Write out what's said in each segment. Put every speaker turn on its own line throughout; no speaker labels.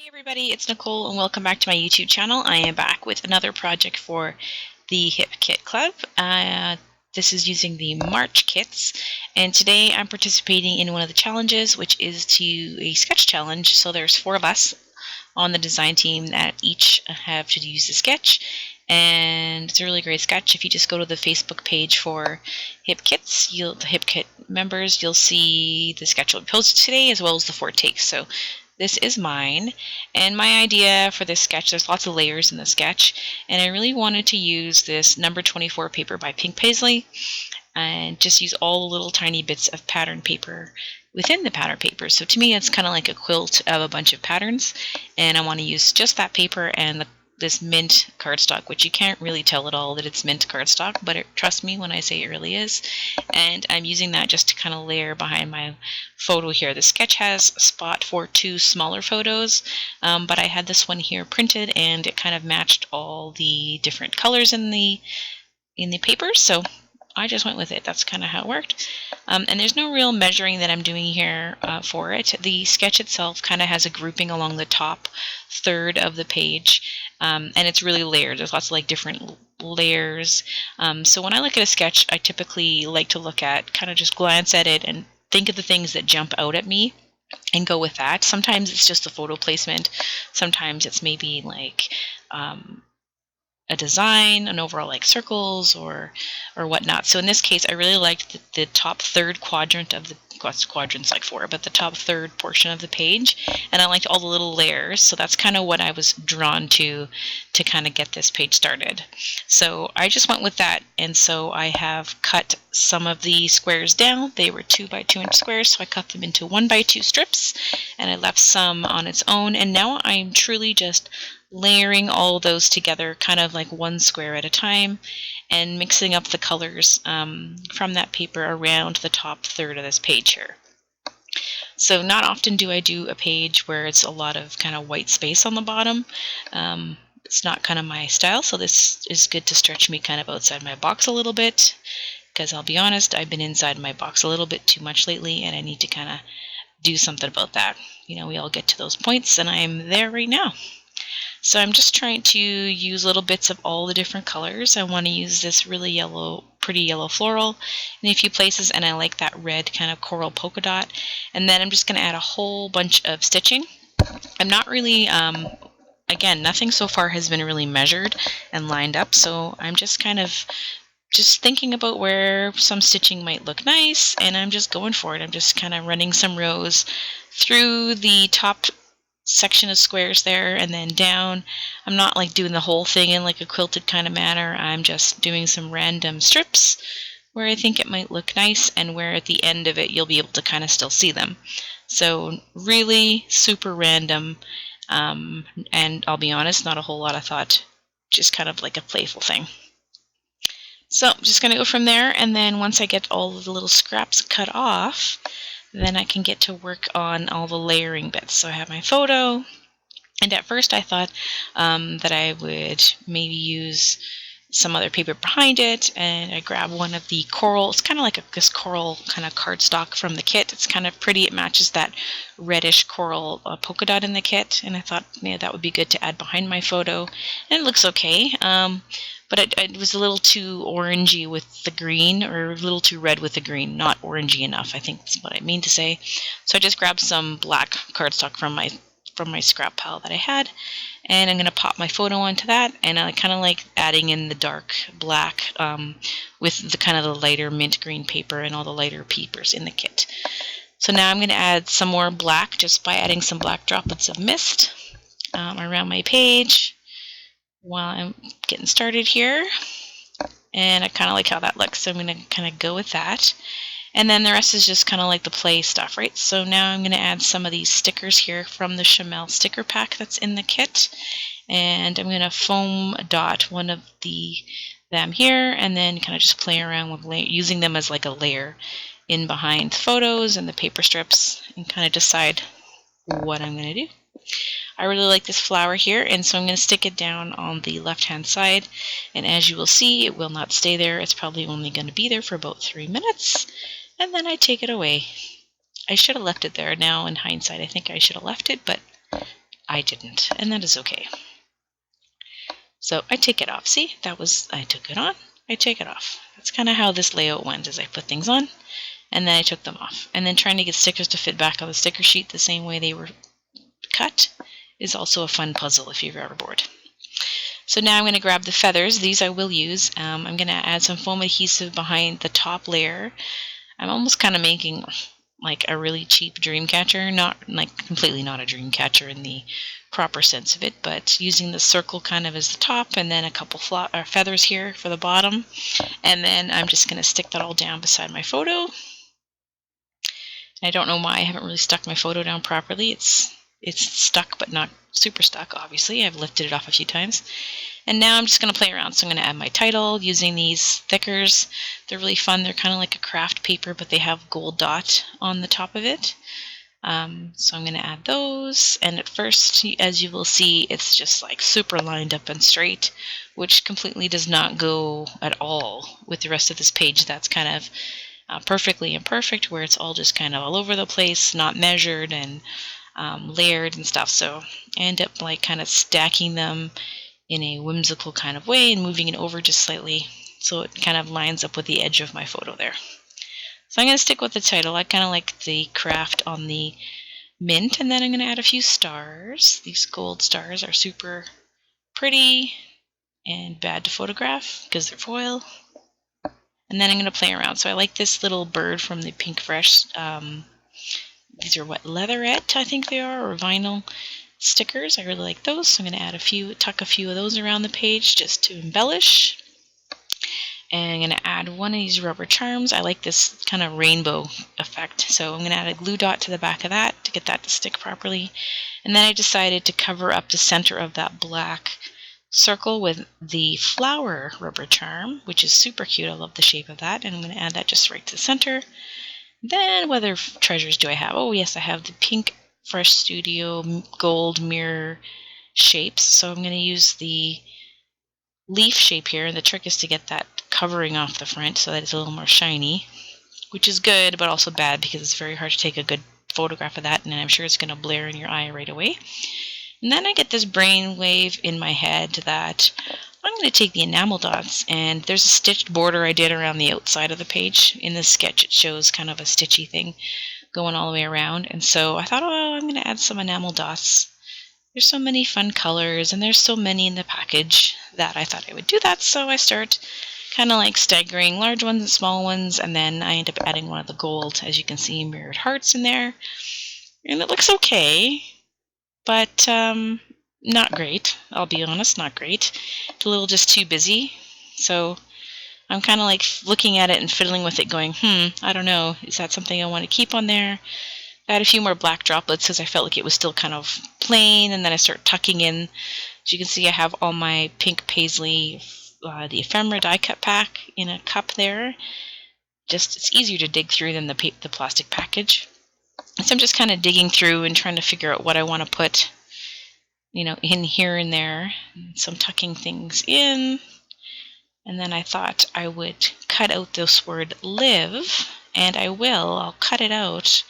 Hey everybody, it's Nicole and welcome back to my YouTube channel. I am back with another project for the Hip Kit Club. This is using the March kits, and today I'm participating in one of the challenges, which is a sketch challenge. So there's 4 of us on the design team that each have to use the sketch, and it's a really great sketch. If you just go to the Facebook page for Hip Kits, the Hip Kit members, you'll see the sketch will be posted today as well as the 4 takes. So this is mine, and my idea for this sketch, there's lots of layers in the sketch, and I really wanted to use this number 24 paper by Pink Paisley and just use all the little tiny bits of pattern paper within the pattern paper. So to me, it's kind of like a quilt of a bunch of patterns, and I want to use just that paper and this mint cardstock, which you can't really tell at all that it's mint cardstock, but trust me when I say it really is. And I'm using that just to kind of layer behind my photo here. The sketch has a spot for 2 smaller photos, but I had this one here printed, and it kind of matched all the different colors in the paper, so I just went with it. That's kind of how it worked. And there's no real measuring that I'm doing here for it. The sketch itself kind of has a grouping along the top third of the page, and it's really layered. There's lots of like different layers. So when I look at a sketch, I typically like to look at, kind of just glance at it and think of the things that jump out at me and go with that. Sometimes it's just a photo placement. Sometimes it's maybe like a design, an overall like circles or whatnot. So in this case, I really liked the top third quadrant of the quadrants like 4, but the top third portion of the page, and I liked all the little layers. So that's kind of what I was drawn to kind of get this page started. So I just went with that, and so I have cut some of the squares down. They were 2 by 2 inch squares, so I cut them into 1 by 2 strips, and I left some on its own. And now I'm truly just layering all those together, kind of like one square at a time, and mixing up the colors from that paper around the top third of this page here. So not often do I do a page where it's a lot of kind of white space on the bottom. It's not kind of my style, so this is good to stretch me kind of outside my box a little bit, because I'll be honest, I've been inside my box a little bit too much lately, and I need to kind of do something about that. You know, we all get to those points, and I'm there right now. So I'm just trying to use little bits of all the different colors. I want to use this really pretty yellow floral in a few places, and I like that red kind of coral polka dot. And then I'm just going to add a whole bunch of stitching. I'm not really, again, nothing so far has been really measured and lined up, so I'm just kind of thinking about where some stitching might look nice, and I'm just going for it. I'm just kind of running some rows through the top section of squares there and then down. I'm not like doing the whole thing in like a quilted kind of manner. I'm just doing some random strips where I think it might look nice, and where at the end of it you'll be able to kind of still see them. So really super random, and I'll be honest, not a whole lot of thought, just kind of like a playful thing. So I'm just going to go from there, and then once I get all the little scraps cut off, then I can get to work on all the layering bits. So I have my photo, and at first I thought that I would maybe use some other paper behind it, and I grabbed one of the coral. It's kind of like this coral kind of cardstock from the kit. It's kind of pretty. It matches that reddish coral polka dot in the kit, and I thought, yeah, that would be good to add behind my photo, and it looks okay. But it was a little too orangey with the green, or a little too red with the green, not orangey enough, I think that's what I mean to say. So I just grabbed some black cardstock from my scrap pile that I had, and I'm going to pop my photo onto that, and I kind of like adding in the dark black with the kind of the lighter mint green paper and all the lighter papers in the kit. So now I'm going to add some more black just by adding some black droplets of mist around my page while I'm getting started here, and I kind of like how that looks, so I'm going to kind of go with that. And then the rest is just kind of like the play stuff, right? So now I'm going to add some of these stickers here from the Chamel sticker pack that's in the kit, and I'm going to foam dot one of them here, and then kind of just play around with using them as like a layer in behind the photos and the paper strips, and kind of decide what I'm going to do. I really like this flower here, and so I'm going to stick it down on the left-hand side, and as you will see, it will not stay there. It's probably only going to be there for about 3 minutes, and then I take it away. I should have left it there. Now, in hindsight, I think I should have left it, but I didn't, and that is okay. So I take it off. See, I took it on, I take it off. That's kind of how this layout went, is I put things on, and then I took them off. And then trying to get stickers to fit back on the sticker sheet the same way they were cut is also a fun puzzle if you're ever bored. So now I'm going to grab the feathers. These I will use. I'm going to add some foam adhesive behind the top layer. I'm almost kind of making like a really cheap dream catcher, not like completely not a dream catcher in the proper sense of it, but using the circle kind of as the top, and then a couple feathers here for the bottom, and then I'm just going to stick that all down beside my photo. I don't know why I haven't really stuck my photo down properly. It's stuck, but not super stuck, obviously. I've lifted it off a few times. And now I'm just going to play around. So I'm going to add my title using these thickers. They're really fun. They're kind of like a craft paper, but they have gold dot on the top of it. So I'm going to add those. And at first, as you will see, it's just like super lined up and straight, which completely does not go at all with the rest of this page. That's kind of perfectly imperfect, where it's all just kind of all over the place, not measured and layered and stuff. So I end up like kind of stacking them in a whimsical kind of way and moving it over just slightly so it kind of lines up with the edge of my photo there. So I'm going to stick with the title. I kind of like the craft on the mint, and then I'm going to add a few stars. These gold stars are super pretty and bad to photograph because they're foil. And then I'm going to play around. So I like this little bird from the Pink Fresh. These are what, leatherette, I think they are, or vinyl stickers. I really like those, so I'm going to add tuck a few of those around the page just to embellish. And I'm going to add one of these rubber charms. I like this kind of rainbow effect, so I'm going to add a glue dot to the back of that to get that to stick properly. And then I decided to cover up the center of that black circle with the flower rubber charm, which is super cute. I love the shape of that, and I'm going to add that just right to the center. Then what other treasures do I have? Oh yes, I have the Pink Fresh Studio gold mirror shapes. So I'm going to use the leaf shape here, and the trick is to get that covering off the front so that it's a little more shiny, which is good but also bad because it's very hard to take a good photograph of that, and I'm sure it's going to blare in your eye right away. And then I get this brainwave in my head that I'm going to take the enamel dots, and there's a stitched border I did around the outside of the page. In this sketch it shows kind of a stitchy thing going all the way around, and so I thought, oh, I'm going to add some enamel dots. There's so many fun colors, and there's so many in the package that I thought I would do that, so I start kind of like staggering large ones and small ones, and then I end up adding one of the gold, as you can see, mirrored hearts in there. And it looks okay, but not great. I'll be honest, not great. It's a little just too busy, so I'm kind of like looking at it and fiddling with it going, I don't know, is that something I want to keep on there? I had a few more black droplets because I felt like it was still kind of plain, and then I start tucking in. As you can see, I have all my pink paisley, the ephemera die cut pack in a cup there. Just, it's easier to dig through than the plastic package. So I'm just kind of digging through and trying to figure out what I want to put, in here and there. So I'm tucking things in, and then I thought I would cut out this word live, and I will. I'll cut it out.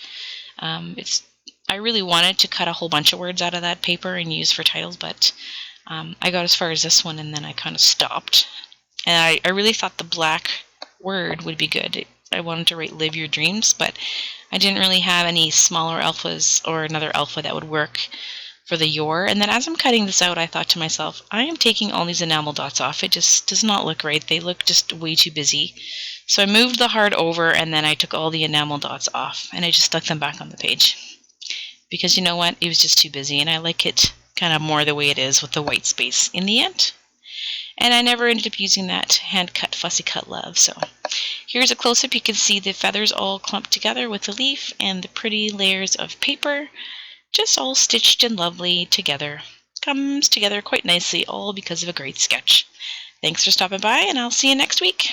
I really wanted to cut a whole bunch of words out of that paper and use for titles, but I got as far as this one, and then I kind of stopped. And I really thought the black word would be good. I wanted to write live your dreams, but I didn't really have any smaller alphas or another alpha that would work for the your. And then as I'm cutting this out, I thought to myself, I am taking all these enamel dots off. It just does not look right. They look just way too busy. So I moved the heart over, and then I took all the enamel dots off, and I just stuck them back on the page. Because you know what? It was just too busy, and I like it kind of more the way it is with the white space in the end. And I never ended up using that hand-cut fussy cut love. So here's a close-up. You can see the feathers all clumped together with the leaf and the pretty layers of paper, just all stitched and lovely together. Comes together quite nicely, all because of a great sketch. Thanks for stopping by, and I'll see you next week.